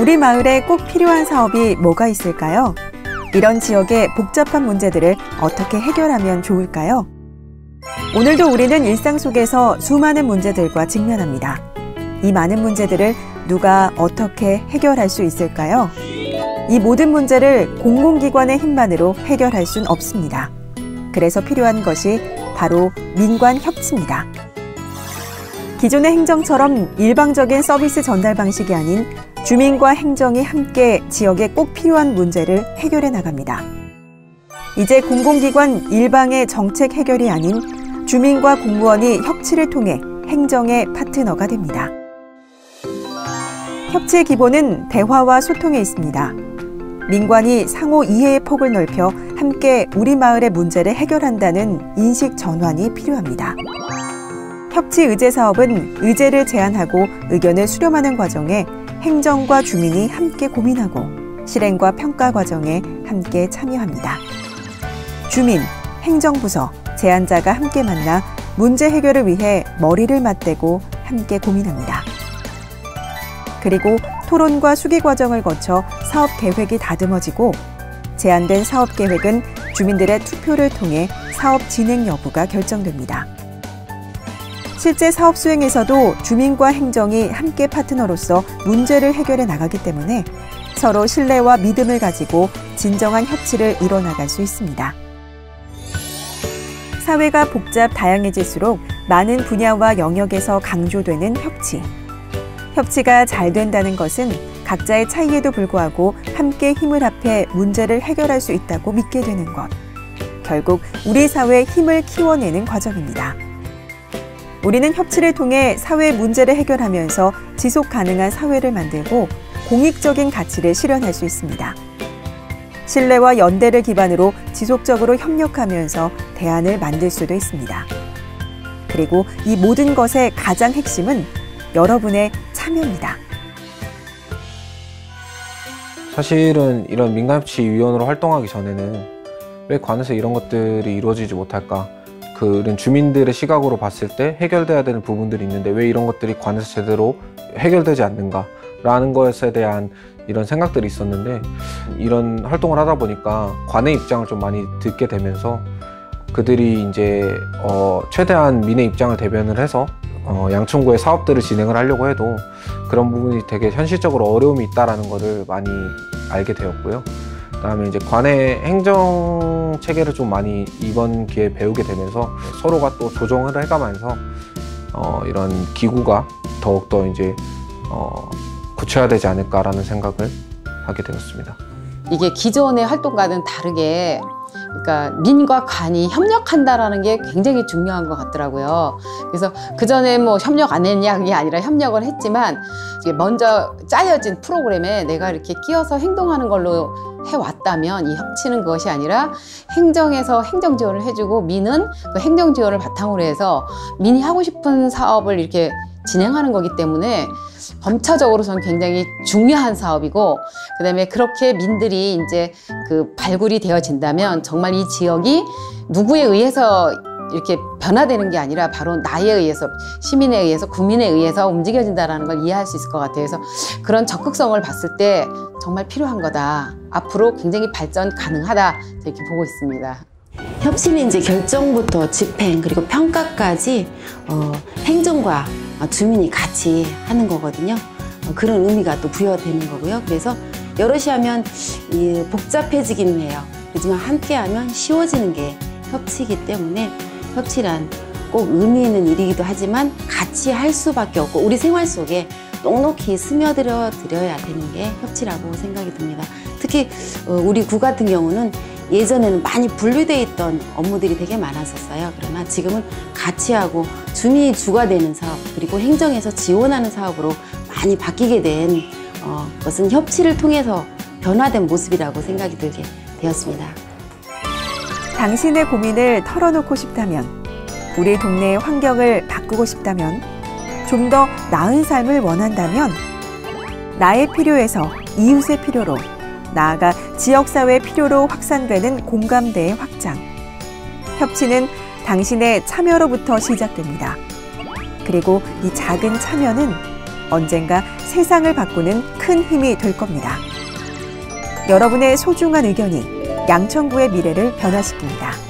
우리 마을에 꼭 필요한 사업이 뭐가 있을까요? 이런 지역의 복잡한 문제들을 어떻게 해결하면 좋을까요? 오늘도 우리는 일상 속에서 수많은 문제들과 직면합니다. 이 많은 문제들을 누가 어떻게 해결할 수 있을까요? 이 모든 문제를 공공기관의 힘만으로 해결할 순 없습니다. 그래서 필요한 것이 바로 민관협치입니다. 기존의 행정처럼 일방적인 서비스 전달 방식이 아닌 주민과 행정이 함께 지역에 꼭 필요한 문제를 해결해 나갑니다. 이제 공공기관 일방의 정책 해결이 아닌 주민과 공무원이 협치를 통해 행정의 파트너가 됩니다. 협치의 기본은 대화와 소통에 있습니다. 민관이 상호 이해의 폭을 넓혀 함께 우리 마을의 문제를 해결한다는 인식 전환이 필요합니다. 협치 의제 사업은 의제를 제안하고 의견을 수렴하는 과정에 행정과 주민이 함께 고민하고 실행과 평가 과정에 함께 참여합니다. 주민, 행정부서, 제안자가 함께 만나 문제 해결을 위해 머리를 맞대고 함께 고민합니다. 그리고 토론과 수기 과정을 거쳐 사업 계획이 다듬어지고 제안된 사업 계획은 주민들의 투표를 통해 사업 진행 여부가 결정됩니다. 실제 사업 수행에서도 주민과 행정이 함께 파트너로서 문제를 해결해 나가기 때문에 서로 신뢰와 믿음을 가지고 진정한 협치를 이뤄나갈 수 있습니다. 사회가 복잡 다양해질수록 많은 분야와 영역에서 강조되는 협치. 협치가 잘 된다는 것은 각자의 차이에도 불구하고 함께 힘을 합해 문제를 해결할 수 있다고 믿게 되는 것. 결국 우리 사회의 힘을 키워내는 과정입니다. 우리는 협치를 통해 사회 문제를 해결하면서 지속 가능한 사회를 만들고 공익적인 가치를 실현할 수 있습니다. 신뢰와 연대를 기반으로 지속적으로 협력하면서 대안을 만들 수도 있습니다. 그리고 이 모든 것의 가장 핵심은 여러분의 참여입니다. 사실은 이런 민간협치위원으로 활동하기 전에는 왜 관에서 이런 것들이 이루어지지 못할까? 그런 주민들의 시각으로 봤을 때 해결돼야 되는 부분들이 있는데 왜 이런 것들이 관에서 제대로 해결되지 않는가? 라는 것에 대한 이런 생각들이 있었는데 이런 활동을 하다 보니까 관의 입장을 좀 많이 듣게 되면서 그들이 이제 최대한 민의 입장을 대변을 해서 양천구의 사업들을 진행을 하려고 해도 그런 부분이 되게 현실적으로 어려움이 있다는 것을 많이 알게 되었고요. 그다음에 이제 관의 행정 체계를 좀 많이 이번 기회에 배우게 되면서 서로가 또 조정을 해가면서 이런 기구가 더욱더 이제 구체화되지 않을까라는 생각을 하게 되었습니다. 이게 기존의 활동과는 다르게 그러니까 민과 관이 협력한다라는 게 굉장히 중요한 것 같더라고요. 그래서 그전에 뭐 협력 안 했냐는 아니라 협력을 했지만 이게 먼저 짜여진 프로그램에 내가 이렇게 끼어서 행동하는 걸로 해왔다면 이 협치는 그것이 아니라 행정에서 행정 지원을 해주고 민은 그 행정 지원을 바탕으로 해서 민이 하고 싶은 사업을 이렇게 진행하는 거기 때문에 점차적으로 저는 굉장히 중요한 사업이고 그다음에 그렇게 민들이 이제 그 발굴이 되어진다면 정말 이 지역이 누구에 의해서 이렇게 변화되는 게 아니라 바로 나에 의해서 시민에 의해서 국민에 의해서 움직여진다는 걸 이해할 수 있을 것 같아요. 그래서 그런 적극성을 봤을 때 정말 필요한 거다. 앞으로 굉장히 발전 가능하다 이렇게 보고 있습니다. 협치는 이제 결정부터 집행 그리고 평가까지 행정과 주민이 같이 하는 거거든요. 그런 의미가 또 부여되는 거고요. 그래서 여럿이 하면 복잡해지기는 해요. 하지만 함께하면 쉬워지는 게 협치이기 때문에 협치란 꼭 의미 있는 일이기도 하지만 같이 할 수밖에 없고 우리 생활 속에 넉넉히 스며들어 드려야 되는 게 협치라고 생각이 듭니다. 특히 우리 구 같은 경우는 예전에는 많이 분류되어 있던 업무들이 되게 많았었어요. 그러나 지금은 같이 하고 주민이 주가 되는 사업 그리고 행정에서 지원하는 사업으로 많이 바뀌게 된 것은 협치를 통해서 변화된 모습이라고 생각이 들게 되었습니다. 당신의 고민을 털어놓고 싶다면, 우리 동네의 환경을 바꾸고 싶다면, 좀 더 나은 삶을 원한다면 나의 필요에서 이웃의 필요로, 나아가 지역사회의 필요로 확산되는 공감대의 확장. 협치는 당신의 참여로부터 시작됩니다. 그리고 이 작은 참여는 언젠가 세상을 바꾸는 큰 힘이 될 겁니다. 여러분의 소중한 의견이 양천구의 미래를 변화시킵니다.